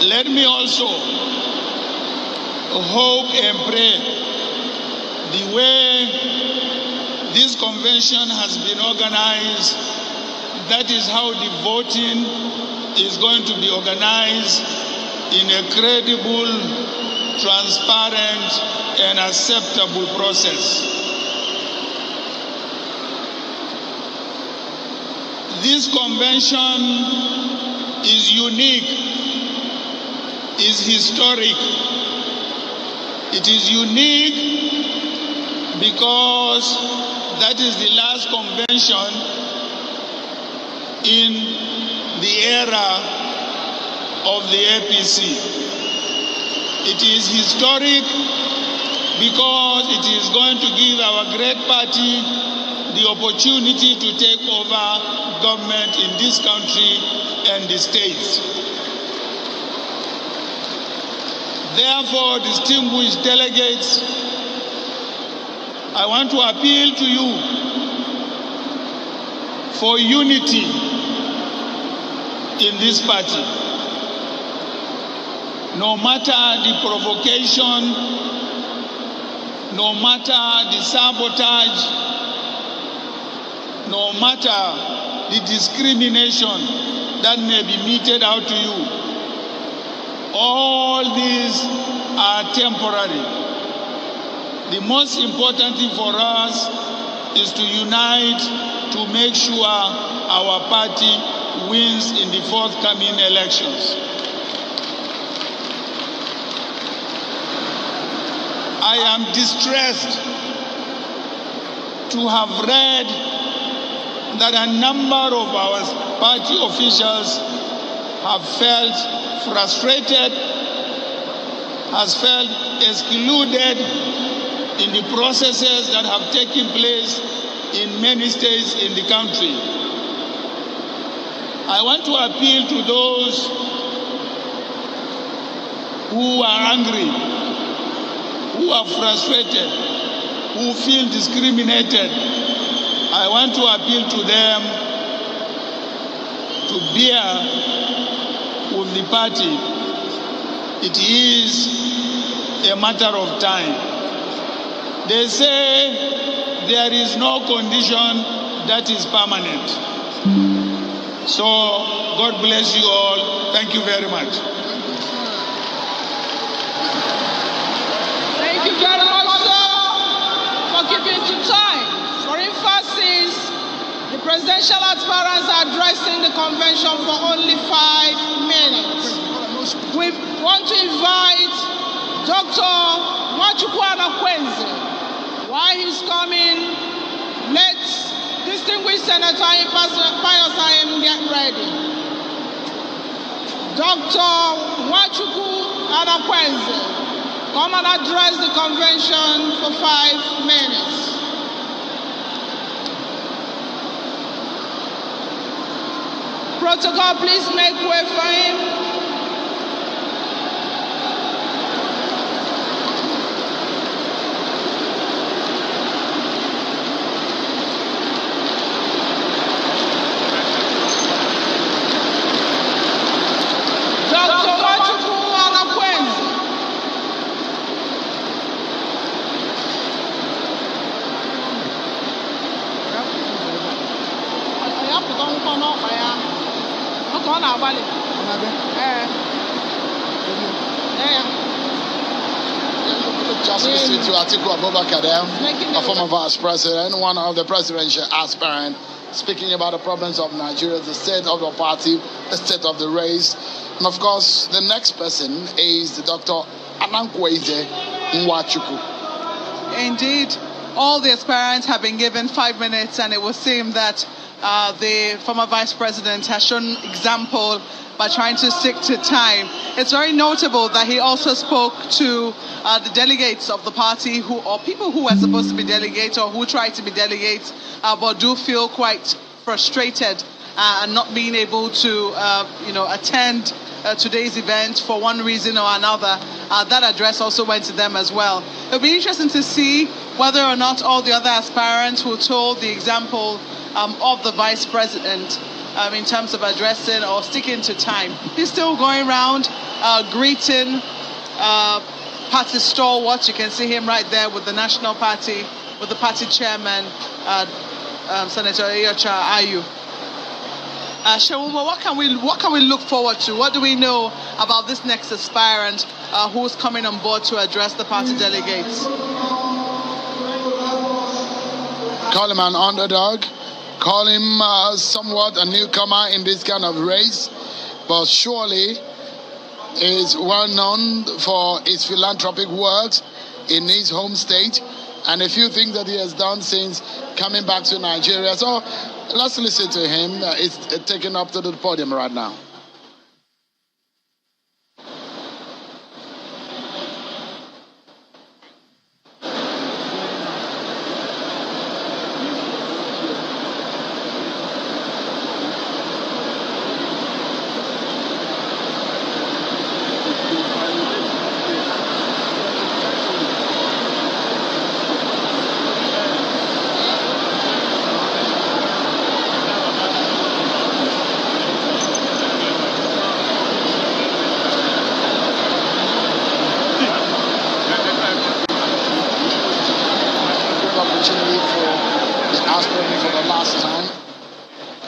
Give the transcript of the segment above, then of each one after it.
Let me also hope and pray the way this convention has been organized, that is how the voting is going to be organized in a credible, transparent, and acceptable process. This convention is unique, is historic. It is unique because that is the last convention in the era of the APC. It is historic because it is going to give our great party the opportunity to take over government in this country and the states. Therefore, distinguished delegates, I want to appeal to you for unity in this party. No matter the provocation, no matter the sabotage, no matter the discrimination that may be meted out to you, all these are temporary. The most important thing for us is to unite to make sure our party wins in the forthcoming elections. I am distressed to have read that a number of our party officials have felt frustrated, has felt excluded in the processes that have taken place in many states in the country. I want to appeal to those who are angry, who are frustrated, who feel discriminated. I want to appeal to them to bear with the party. It is a matter of time. They say there is no condition that is permanent. So God bless you all. Thank you very much. Thank you very much, sir, for keeping to time. For emphasis, the presidential aspirants are addressing the convention for only 5 minutes. We want to invite Dr. Nwachukwu Anakwenze. While he's coming, let's distinguished Senator Pius Ayim get ready. Dr. Nwachukwu Anakwenze, come and address the convention for 5 minutes. Protocol, please make way for him. Just listen to Atiku Abubakar there, a former vice president, one of the presidential aspirants, speaking about the problems of Nigeria, the state of the party, the state of the race. And of course, the next person is Dr. Anakwenze Nwachukwu. Indeed, all the aspirants have been given 5 minutes, and it would seem that the former vice president has shown example by trying to stick to time. It's very notable that he also spoke to the delegates of the party or people who were supposed to be delegates or who tried to be delegates, but do feel quite frustrated and not being able to, attend today's event for one reason or another. That address also went to them as well. It'll be interesting to see whether or not all the other aspirants who told the example of the vice president in terms of addressing or sticking to time. He's still going around greeting party stalwarts. You can see him right there with the National Party, with the party chairman, Senator Iyorchia Ayu. Shewumbo, what can we look forward to? What do we know about this next aspirant who's coming on board to address the party delegates? Call him an underdog. Call him somewhat a newcomer in this kind of race. But surely is well known for his philanthropic works in his home state and a few things that he has done since coming back to Nigeria. So let's listen to him. He's taken up to the podium right now.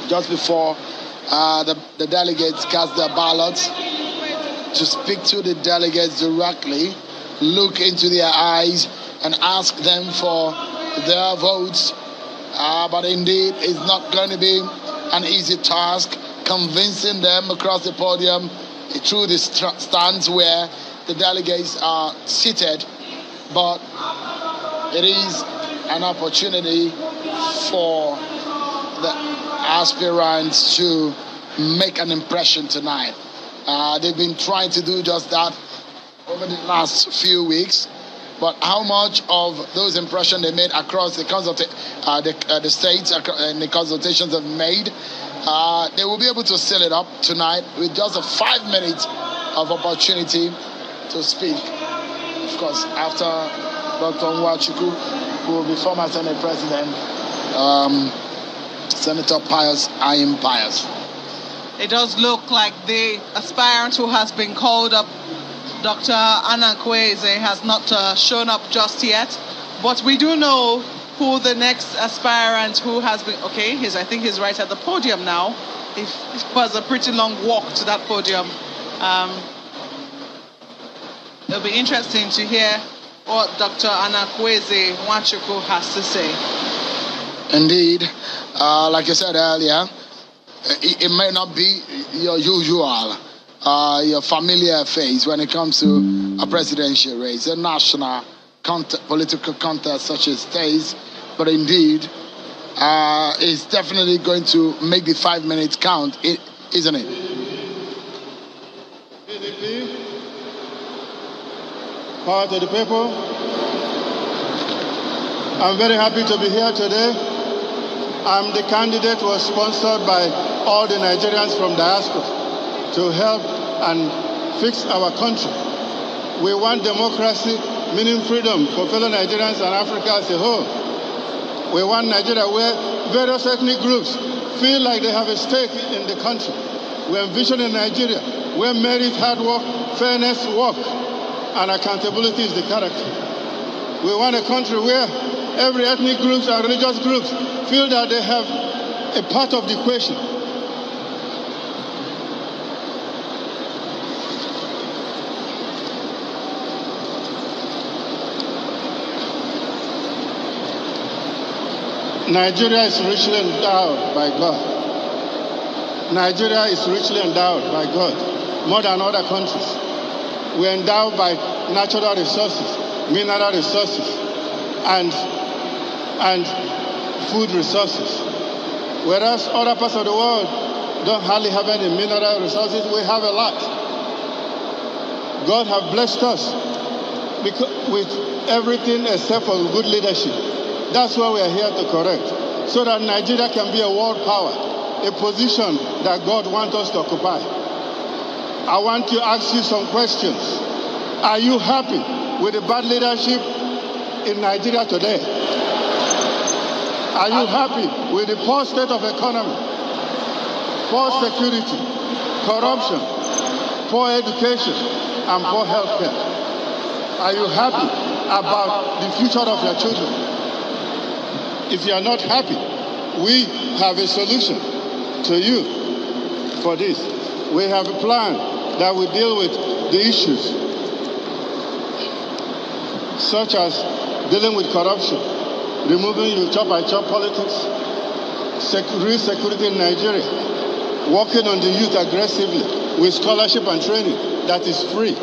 Just before the delegates cast their ballots, to speak to the delegates directly, look into their eyes and ask them for their votes. But indeed, it's not going to be an easy task convincing them across the podium through the stands where the delegates are seated. But it is an opportunity for the aspirants to make an impression tonight. They've been trying to do just that over the last few weeks, but how much of those impressions they made across the states and the consultations they've made, they will be able to seal it up tonight with just a 5 minutes of opportunity to speak. Of course, after Dr. Nwachukwu, who will be former Senate President, Senator Pius Ayim Pius. It does look like the aspirant who has been called up, Dr. Anakweze, has not shown up just yet. But we do know who the next aspirant who has been. Okay, I think he's right at the podium now. It was a pretty long walk to that podium. It'll be interesting to hear what Dr. Anakweze Nwachukwu has to say. Indeed, like I said earlier, it may not be your usual, your familiar face when it comes to a presidential race, a national political contest such as this, but indeed, it's definitely going to make the 5 minutes count, isn't it? PDP, power to the people. I'm very happy to be here today. I'm the candidate who was sponsored by all the Nigerians from diaspora to help and fix our country. We want democracy, meaning freedom for fellow Nigerians and Africa as a whole. We want Nigeria where various ethnic groups feel like they have a stake in the country. We envision a Nigeria where merit, hard work, fairness, work, and accountability is the character. We want a country where every ethnic groups and religious groups feel that they have a part of the equation. Nigeria is richly endowed by God. Nigeria is richly endowed by God, more than other countries. We're endowed by natural resources, mineral resources, and food resources. Whereas other parts of the world don't hardly have any mineral resources, we have a lot. God has blessed us with everything except for good leadership. That's what we are here to correct, so that Nigeria can be a world power, a position that God wants us to occupy. I want to ask you some questions. Are you happy with the bad leadership in Nigeria today? Are you happy with the poor state of economy? poor security, corruption, poor education, and poor health care. Are you happy about the future of your children? If you are not happy, we have a solution to you for this. We have a plan that will deal with the issues such as dealing with corruption, removing your chop-by-chop politics, real security in Nigeria, working on the youth aggressively with scholarship and training that is free.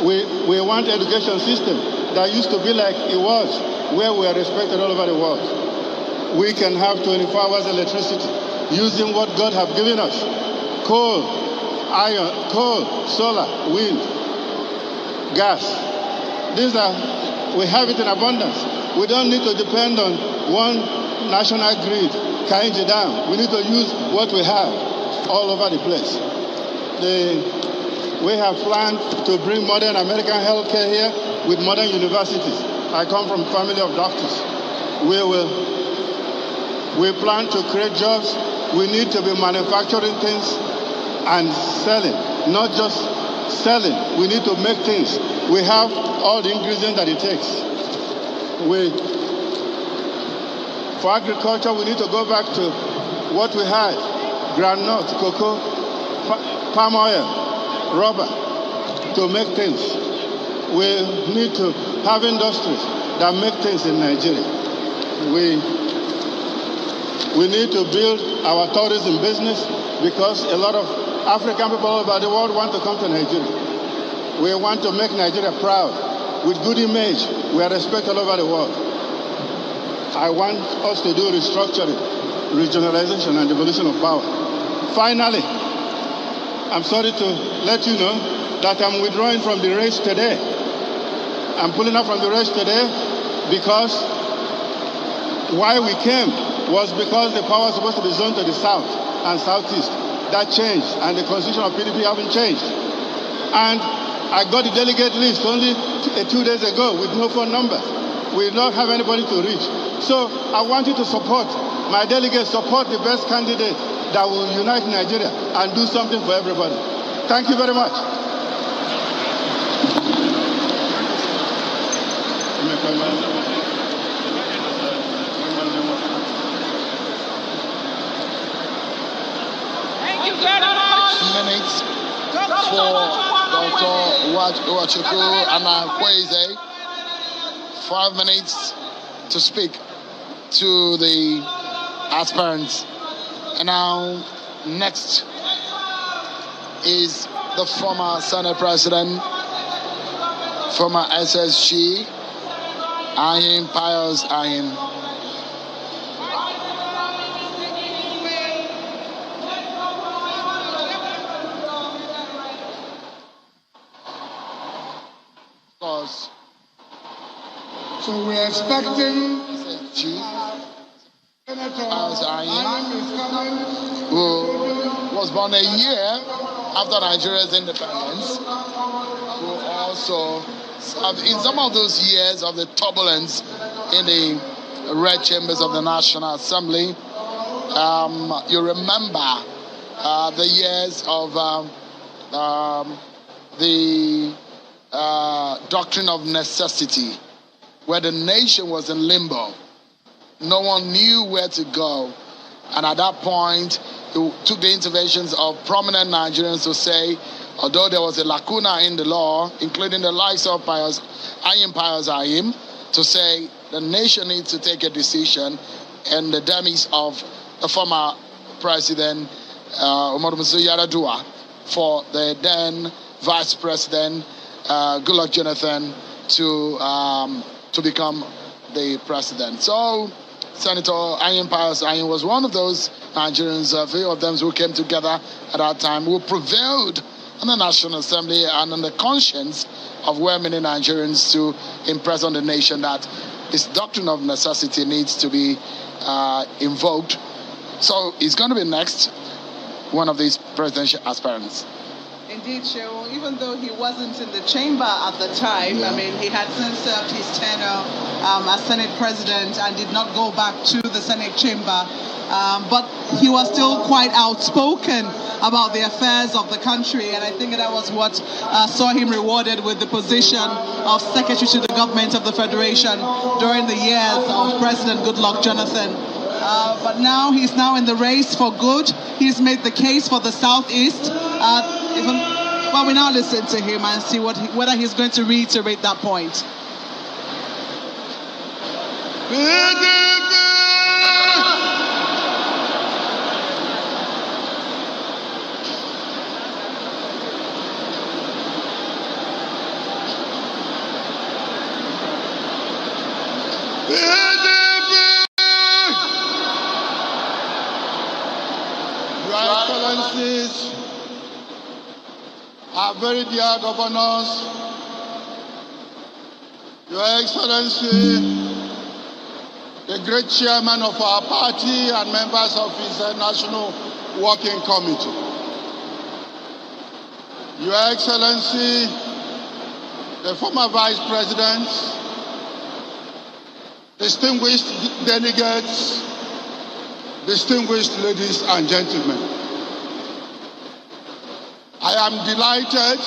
We want an education system that used to be like it was, where we are respected all over the world. We can have 24 hours electricity using what God has given us. Coal, iron, coal, solar, wind, gas. We have it in abundance. We don't need to depend on one national grid, carrying it down. We need to use what we have all over the place. We have planned to bring modern American healthcare here with modern universities. I come from a family of doctors. We plan to create jobs. We need to be manufacturing things and selling, not just selling. We need to make things. We have all the ingredients that it takes. For agriculture, we need to go back to what we had: groundnut, cocoa, palm oil, rubber, to make things. We need to have industries that make things in Nigeria. We need to build our tourism business because a lot of African people all over the world want to come to Nigeria. We want to make Nigeria proud, with good image. We are respected all over the world. I want us to do restructuring, regionalization, and devolution of power. Finally, I'm sorry to let you know that I'm withdrawing from the race today. I'm pulling out from the race today because why we came was because the power was supposed to be zoned to the south and southeast. That changed, and the constitution of PDP haven't changed. And I got the delegate list only 2 days ago with no phone number. We don't have anybody to reach. So I want you to support my delegates, support the best candidate that will unite Nigeria and do something for everybody. Thank you very much. Thank you very much. Minutes for Dr. Nwachukwu Anakweze. 5 minutes to speak to the aspirants. And now, next is the former Senate President, former SSG, Ayim Pius Ayim. So we're expecting Senator Ayim, who was born a year after Nigeria's independence, who also served in some of those years of the turbulence in the red chambers of the National Assembly. You remember the years of the doctrine of necessity, where the nation was in limbo. No one knew where to go. And at that point, it took the interventions of prominent Nigerians to say, although there was a lacuna in the law, including the likes of Ayim Pius Ayim, to say the nation needs to take a decision, and the demise of the former president, Umaru Musa Yar'Adua, for the then vice president, Goodluck Jonathan, to become the president. So Senator Ayim Pius Ayim was one of those Nigerians, a few of them who came together at that time, who prevailed in the National Assembly and on the conscience of well-meaning Nigerians to impress on the nation that this doctrine of necessity needs to be invoked. So he's going to be next, one of these presidential aspirants. Indeed, Shehu, even though he wasn't in the chamber at the time, I mean, he had since served his tenure as Senate President and did not go back to the Senate chamber but he was still quite outspoken about the affairs of the country, and I think that was what saw him rewarded with the position of Secretary to the Government of the Federation during the years of President Goodluck Jonathan. But now he's now in the race for good. He's made the case for the Southeast. Well, we now listen to him and see whether he's going to reiterate that point. Our very dear governors, Your Excellency, the great chairman of our party and members of his National Working Committee, Your Excellency, the former Vice President, distinguished delegates, distinguished ladies and gentlemen. I am delighted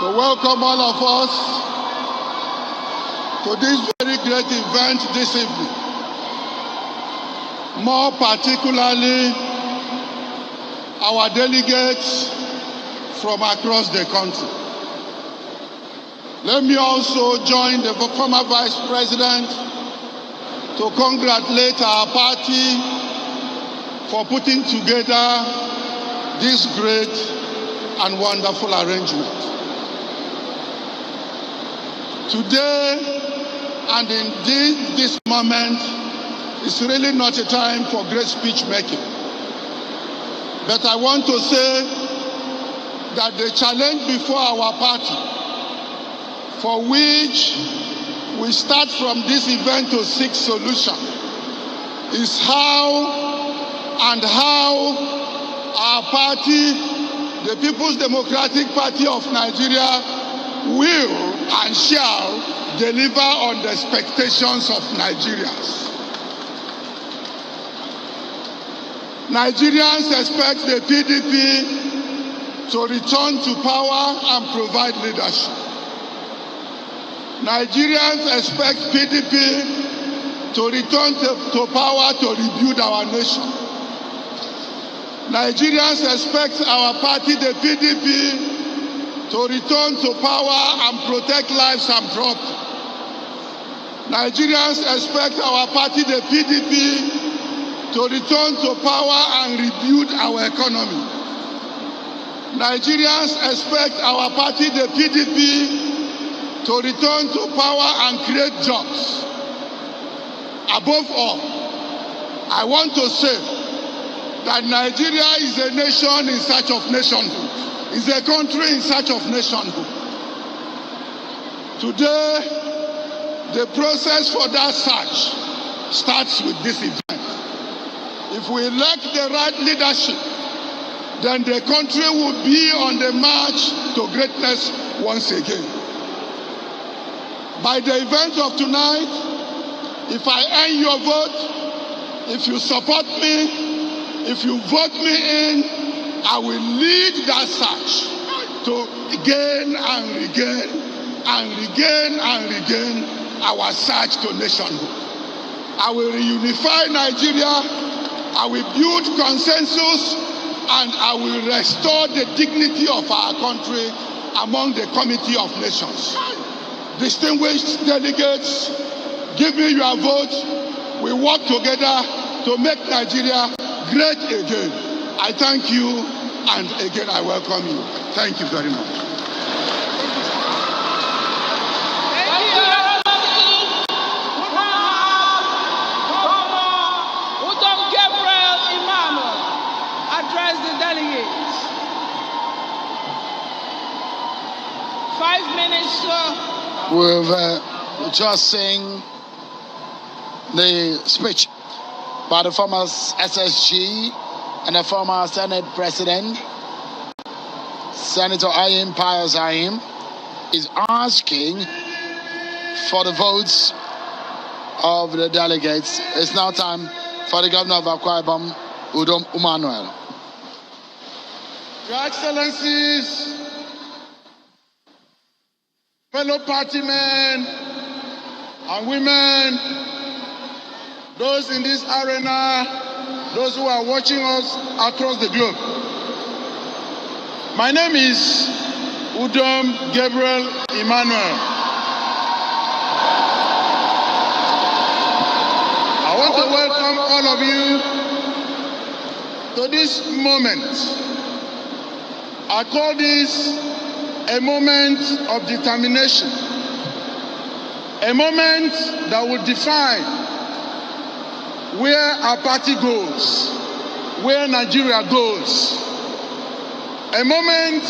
to welcome all of us to this very great event this evening. More particularly, our delegates from across the country. Let me also join the former Vice President to congratulate our party for putting together this great and wonderful arrangement. Today, and indeed this moment, is really not a time for great speech making. But I want to say that the challenge before our party, for which we start from this event to seek solution, is how our party, the People's Democratic Party of Nigeria, will and shall deliver on the expectations of Nigerians. Nigerians expect the PDP to return to power and provide leadership. Nigerians expect PDP to return to power to rebuild our nation. Nigerians expect our party, the PDP, to return to power and protect lives and property. Nigerians expect our party, the PDP, to return to power and rebuild our economy. Nigerians expect our party, the PDP, to return to power and create jobs. Above all, I want to say that Nigeria is a nation in search of nationhood. It's a country in search of nationhood. Today, the process for that search starts with this event. If we elect the right leadership, then the country will be on the march to greatness once again. By the event of tonight, if I earn your vote, if you support me, if you vote me in, I will lead that search to gain and regain and regain and regain our search to nationhood. I will reunify Nigeria, I will build consensus, and I will restore the dignity of our country among the Committee of Nations. Distinguished delegates, give me your vote. We work together to make Nigeria great again. I thank you, and again I welcome you. Thank you very much. Thank you. Udom Gabriel Emmanuel address the delegates. 5 minutes, sir. We've just seen the speech by the former SSG and the former Senate President, Senator Ayim Pius Ayim, is asking for the votes of the delegates. It's now time for the governor of Akwa Ibom, Udom Emmanuel. Your Excellencies, fellow party men and women, those in this arena, those who are watching us across the globe. My name is Udom Gabriel Emmanuel. I want to welcome all of you to this moment. I call this a moment of determination, a moment that will define where our party goes, where Nigeria goes, a moment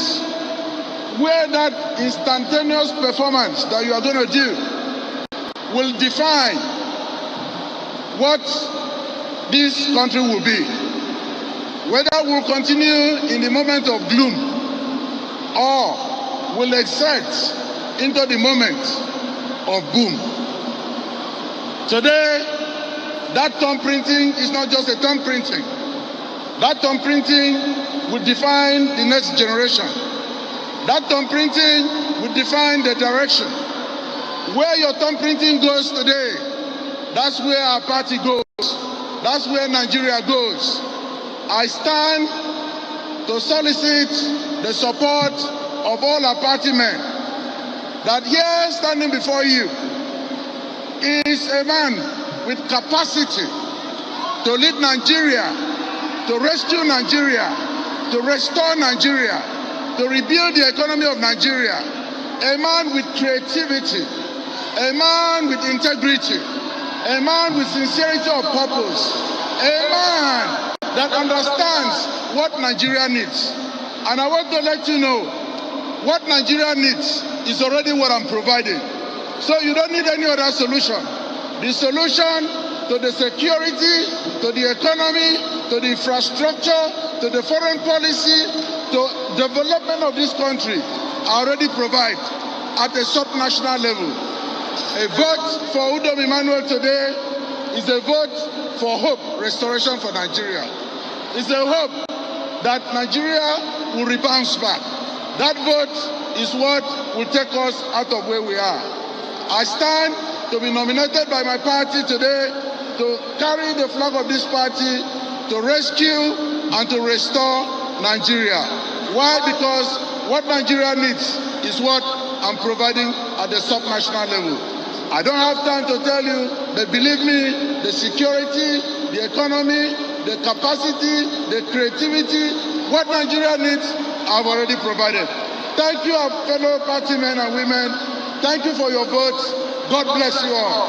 where that instantaneous performance that you are going to do will define what this country will be. Whether we'll continue in the moment of gloom or will exert into the moment of boom. Today, that thumb printing is not just a thumb printing. That thumb printing will define the next generation. That thumb printing will define the direction. Where your thumb printing goes today, that's where our party goes. That's where Nigeria goes. I stand to solicit the support of all our party men that here standing before you is a man with capacity to lead Nigeria, to rescue Nigeria, to restore Nigeria, to rebuild the economy of Nigeria. A man with creativity, a man with integrity, a man with sincerity of purpose, a man that understands what Nigeria needs. And I want to let you know, what Nigeria needs is already what I'm providing. So you don't need any other solution. The solution to the security, to the economy, to the infrastructure, to the foreign policy, to development of this country, I already provide at a subnational level. A vote for Udom Emmanuel today is a vote for hope, restoration for Nigeria. It's a hope that Nigeria will rebound back. That vote is what will take us out of where we are. I stand to be nominated by my party today to carry the flag of this party to rescue and to restore Nigeria. Why? Because what Nigeria needs is what I'm providing at the subnational level. I don't have time to tell you, but believe me, the security, the economy, the capacity, the creativity, what Nigeria needs, I've already provided. Thank you, our fellow party men and women. Thank you for your votes. God bless you all.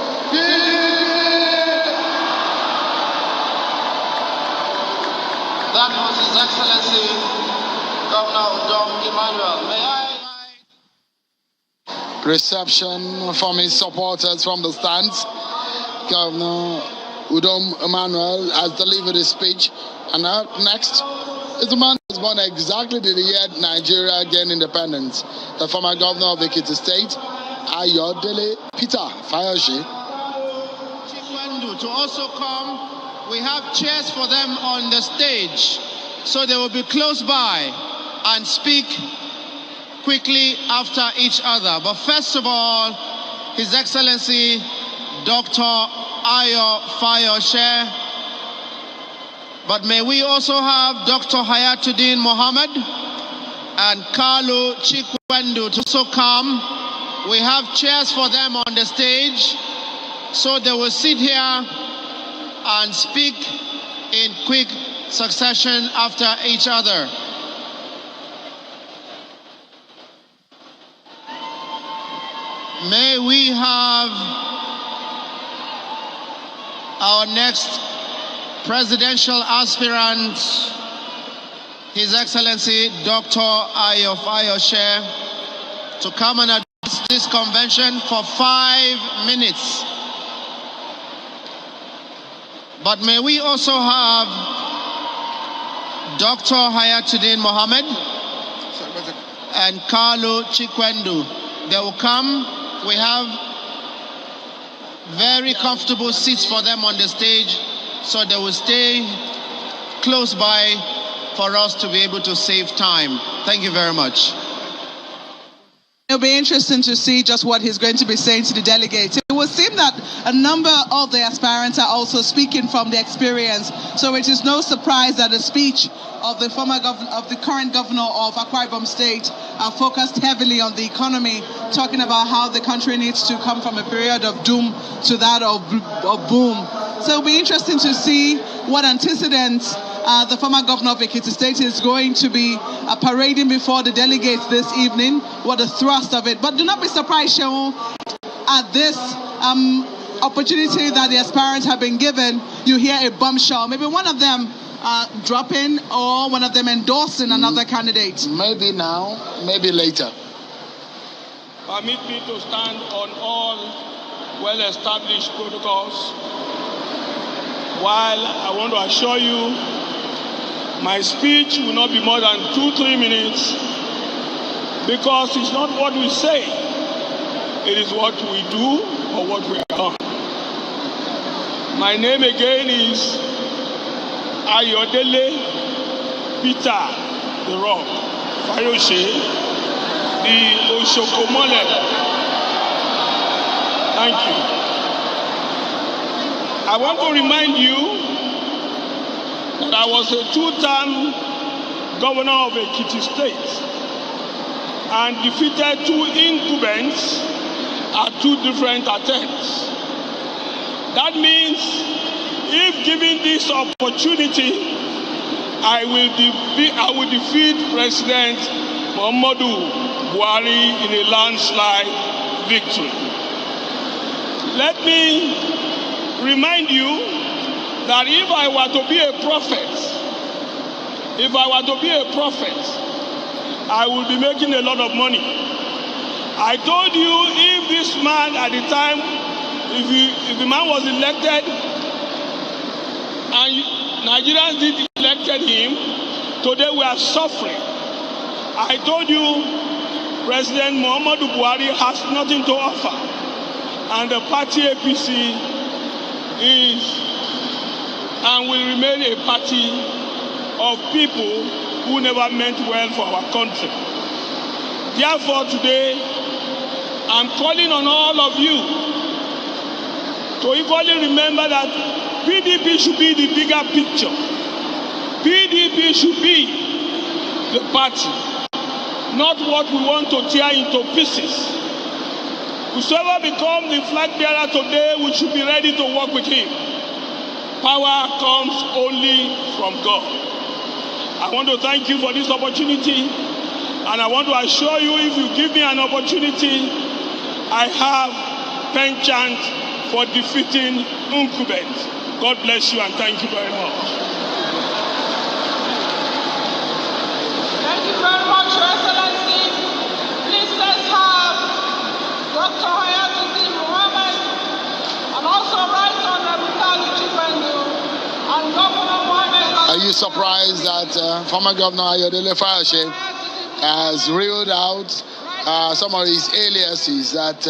That was His Excellency, Governor Udom Emmanuel. May I... Reception from his supporters from the stands. Governor Udom Emmanuel has delivered his speech. And next is the man who was born exactly the year Nigeria gained independence, the former governor of Ekiti State, Ayodele Peter Fayose. Chikwendu to also come. We have chairs for them on the stage, so they will be close by and speak quickly after each other. But first of all, His Excellency Dr. Ayo Fayose. But may we also have Dr. Hayatuddin Mohammed and Kalu Chikwendu to also come. We have chairs for them on the stage, so they will sit here and speak in quick succession after each other. May we have our next presidential aspirant, His Excellency Dr. Ayo Fayose, to come and address this convention for 5 minutes. But may we also have Dr. Hayatuddin Mohammed and Kalu Chikwendu. They will come. We have very comfortable seats for them on the stage, so they will stay close by for us to be able to save time. Thank you very much. It'll be interesting to see just what he's going to be saying to the delegates. It would seem that a number of the aspirants are also speaking from the experience. So it is no surprise that the speech of the current governor of Akwa Ibom State focused heavily on the economy, talking about how the country needs to come from a period of doom to that of boom. So it'll be interesting to see what antecedents the former governor of Ekiti State is going to be parading before the delegates this evening, what the thrust of it. But do not be surprised, Shehu, at this opportunity that the aspirants have been given, you hear a bombshell. Maybe one of them dropping or one of them endorsing another candidate. Maybe now, maybe later. Permit me to stand on all well-established protocols. While I want to assure you, my speech will not be more than 2-3 minutes, because it's not what we say, it is what we do or what we are. My name again is Ayodele Peter the Rock Fayose, the Oshokomole. Thank you. I want to remind you that I was a 2-term governor of Ekiti State and defeated 2 incumbents at 2 different attempts. That means if given this opportunity, I will defeat President Muhammadu Buhari in a landslide victory. Let me remind you that if I were to be a prophet, I would be making a lot of money. I told you, if this man at the time, if the man was elected and Nigerians did elected him, today we are suffering. I told you, President Muhammadu Buhari has nothing to offer, and the party APC is and will remain a party of people who never meant well for our country. Therefore, today, I'm calling on all of you to equally remember that PDP should be the bigger picture. PDP should be the party, not what we want to tear into pieces. Whosoever becomes the flag bearer today, we should be ready to work with him. Power comes only from God. I want to thank you for this opportunity, and I want to assure you, if you give me an opportunity, I have penchant for defeating incumbents. God bless you, and thank you very much. Thank you very much, Your Excellency. Please let's have Dr. Hayatuddin Mohammed, and also Right Honorable Kalu Chibendu and Governor Mohammed. Are you surprised that former Governor Ayodele Fayose has reeled out some of his aliases that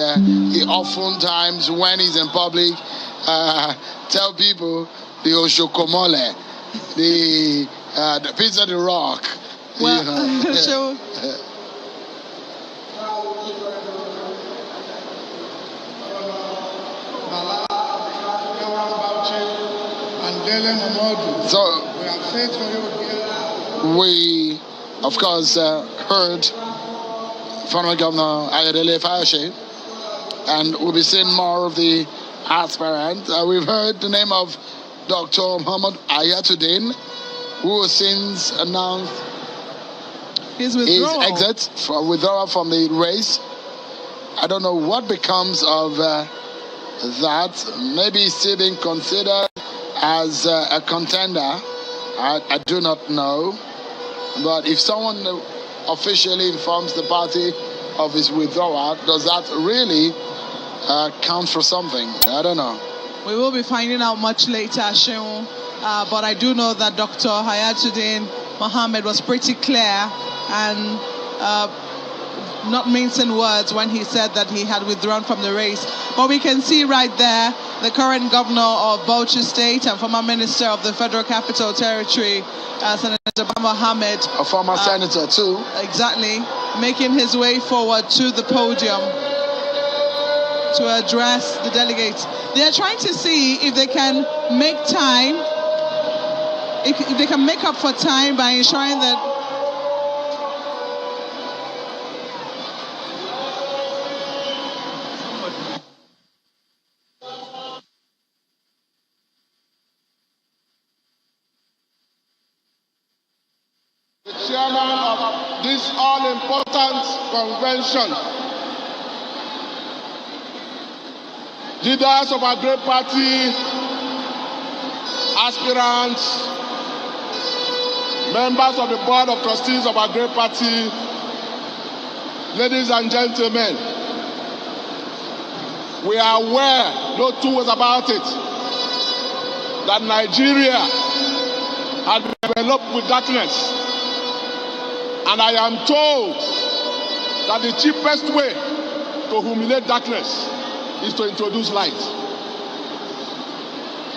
he oftentimes, when he's in public, tell people the Oshokomole, the Peter the Rock. Well, you know. so So we, of course, heard former Governor Ayodele Fayose, and we'll be seeing more of the aspirants. We've heard the name of Dr. Muhammad Ayatuddin, who has since announced his exit, withdrawal from the race. I don't know what becomes of that. Maybe he's still being considered as a contender. I do not know. But if someone officially informs the party of his withdrawal, does that really count for something? I don't know. we will be finding out much later, Shehu. But I do know that Dr. Hayatuddin Mohammed was pretty clear and not mincing words when he said that he had withdrawn from the race. But we can see right there the current governor of Bauchi State and former minister of the Federal Capital Territory, Senator Mohammed. A former senator too. Exactly. Making his way forward to the podium to address the delegates. They are trying to see if they can make time, if they can make up for time by ensuring that chairman of this all-important convention, leaders of our great party, aspirants, members of the board of trustees of our great party, ladies and gentlemen, we are aware, no two ways about it, that Nigeria has been enveloped with darkness. And I am told that the cheapest way to humiliate darkness is to introduce light.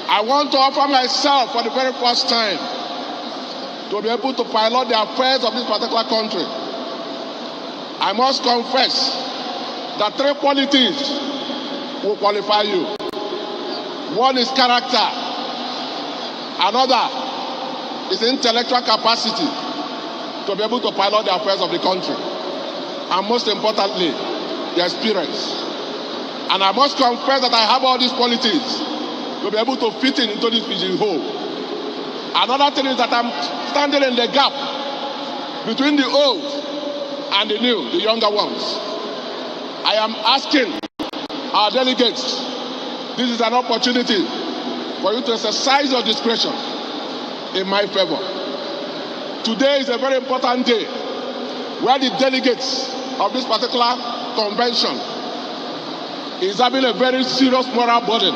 I want to offer myself for the very first time to be able to pilot the affairs of this particular country. I must confess that three qualities will qualify you. One is character. Another is intellectual capacity to be able to pilot the affairs of the country. And most importantly, the experience. And I must confess that I have all these qualities to be able to fit into this pigeonhole. Another thing is that I'm standing in the gap between the old and the new, the younger ones. I am asking our delegates, this is an opportunity for you to exercise your discretion in my favor. Today is a very important day where the delegates of this particular convention is having a very serious moral burden.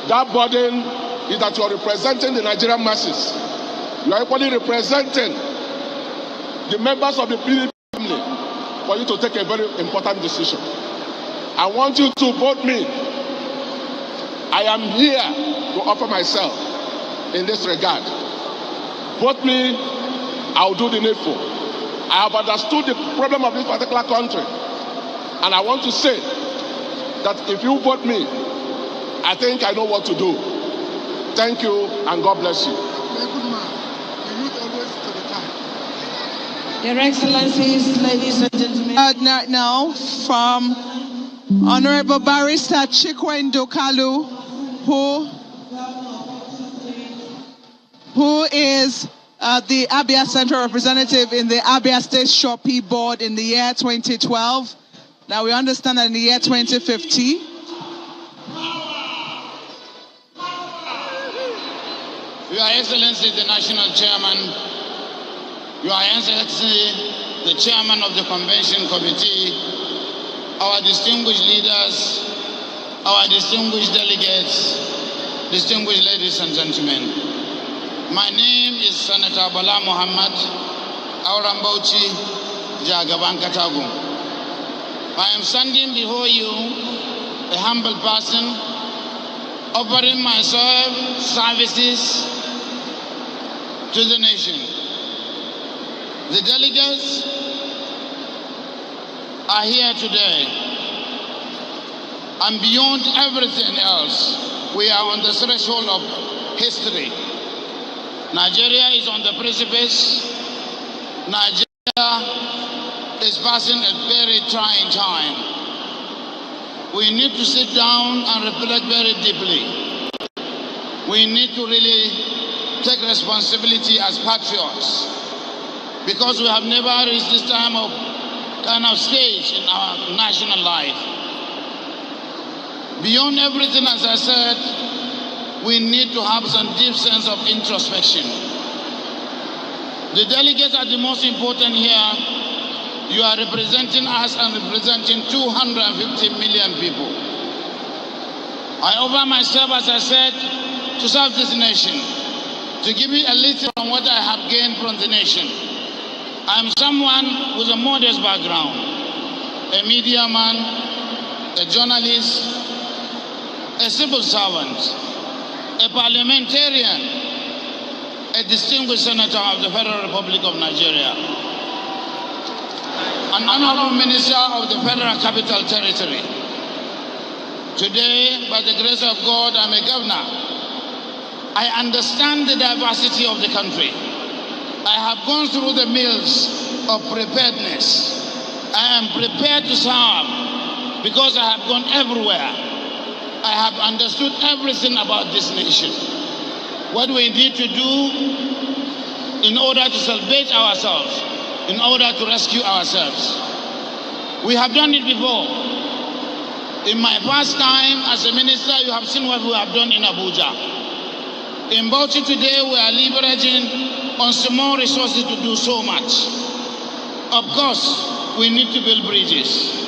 That burden is that you are representing the Nigerian masses. You are equally representing the members of the PDP family for you to take a very important decision. I want you to vote me. I am here to offer myself in this regard. Vote me, I'll do the needful. I have understood the problem of this particular country. And I want to say that if you vote me, I think I know what to do. Thank you, and God bless you. Your Excellencies, ladies and gentlemen. Now from Honorable Barrister Chikwendo Kalu, who is the Abia Central representative in the Abia State Shopee Board in the year 2012. Now we understand that in the year 2050, Your Excellency, the National Chairman, Your Excellency, the Chairman of the Convention Committee, our distinguished leaders, our distinguished delegates, distinguished ladies and gentlemen. My name is Senator Bala Muhammad, Auram Bauchi, Jagaban Katagum. I am standing before you, a humble person, offering myself services to the nation. The delegates are here today, and beyond everything else, we are on the threshold of history. Nigeria is on the precipice. Nigeria is passing a very trying time. We need to sit down and reflect very deeply. We need to really take responsibility as patriots, because we have never reached this time of kind of stage in our national life. Beyond everything, as I said, we need to have some deep sense of introspection. The delegates are the most important here. You are representing us and representing 250 million people. I offer myself, as I said, to serve this nation, to give you a little from what I have gained from the nation. I am someone with a modest background, a media man, a journalist, a civil servant, a parliamentarian, a distinguished senator of the Federal Republic of Nigeria, an honorable minister of the Federal Capital Territory. Today, by the grace of God, I'm a governor. I understand the diversity of the country. I have gone through the mills of preparedness. I am prepared to serve because I have gone everywhere. I have understood everything about this nation. What we need to do in order to salvage ourselves, in order to rescue ourselves. We have done it before. In my past time as a minister, you have seen what we have done in Abuja. In Bauchi today, we are leveraging on small resources to do so much. Of course, we need to build bridges.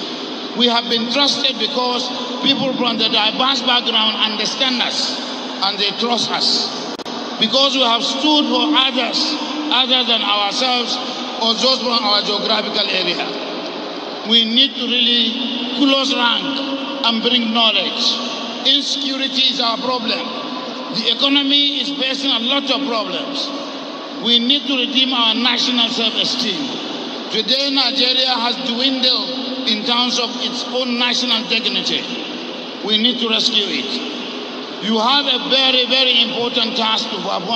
We have been trusted because people from the diverse background understand us and they trust us. Because we have stood for others other than ourselves or those from our geographical area. We need to really close rank and bring knowledge. Insecurity is our problem. The economy is facing a lot of problems. We need to redeem our national self-esteem. Today, Nigeria has dwindled in terms of its own national dignity. We need to rescue it. You have a very, very important task to perform.